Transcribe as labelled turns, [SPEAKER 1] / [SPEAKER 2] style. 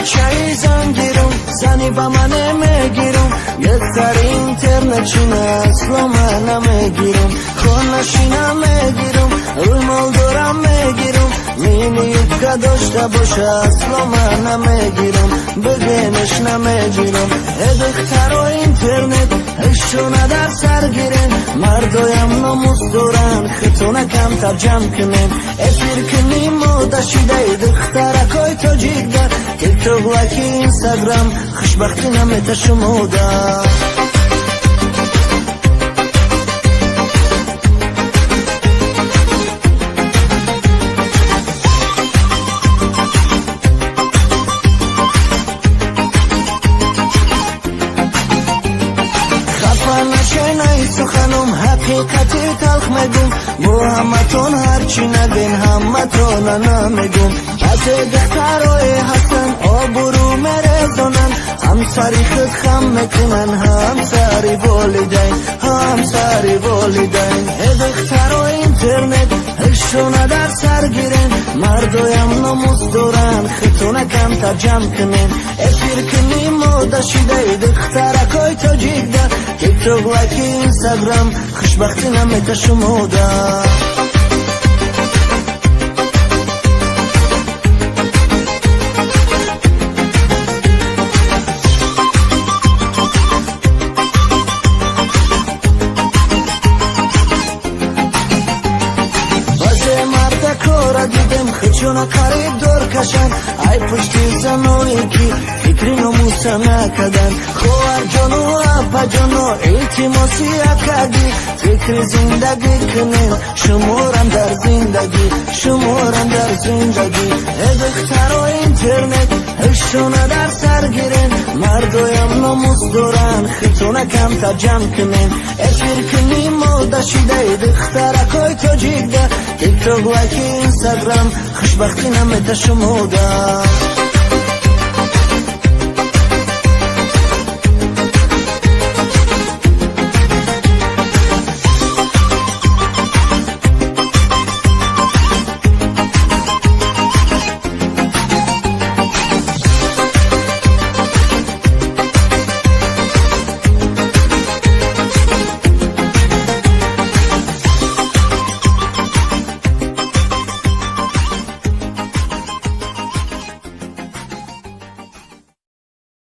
[SPEAKER 1] چای زنگیرم زنی با من نمیگیرم یک سر اینترنت چونه اصلا من نمیگیرم خونشی نمیگیرم روی مال دارم میگیرم میلیت داشته باشه اصلا من نمیگیرم بگنش نمیگیرم دختر و اینترنت اشونه در سر گیرن مردایم ناموس دارن خطونه کمتر جمع کنن افیر کنی موده شده دخترکای تاجیک در تیک توک لایک اینستاگرام خوشبختی نمیته شموده سخنم حقیقتی تلخ میگم با همتون هرچی نگین همتون نمیگم از دخترای هستن آبرو میرزونن همسری خود خم میکنن همسری والدین دخترای اینترنت اشونه در سر گیرن مردایم ناموس دارن خطونه کمتر جمع کنن افیر کنی موده شده دخترکای تاجیک در تیک توک لایک اینستاگرام خوشبختی نمیته شموده کورا دیدم خچونا قریب دور کشن ای پشتی زنونی که فکری نموسه نکدن خوار جانو اپا جانو التماسی اکدی فکر زندگی کنین شمورم در زندگی دختر و اینترنت اشونه در سر گیرن مردایم ناموس دارن خطونه کمتر جمع کنین افیر کنی موده شده دخترکای تاجیک در تیک توک لایک اینستاگرام خوشبختی نمیته شموده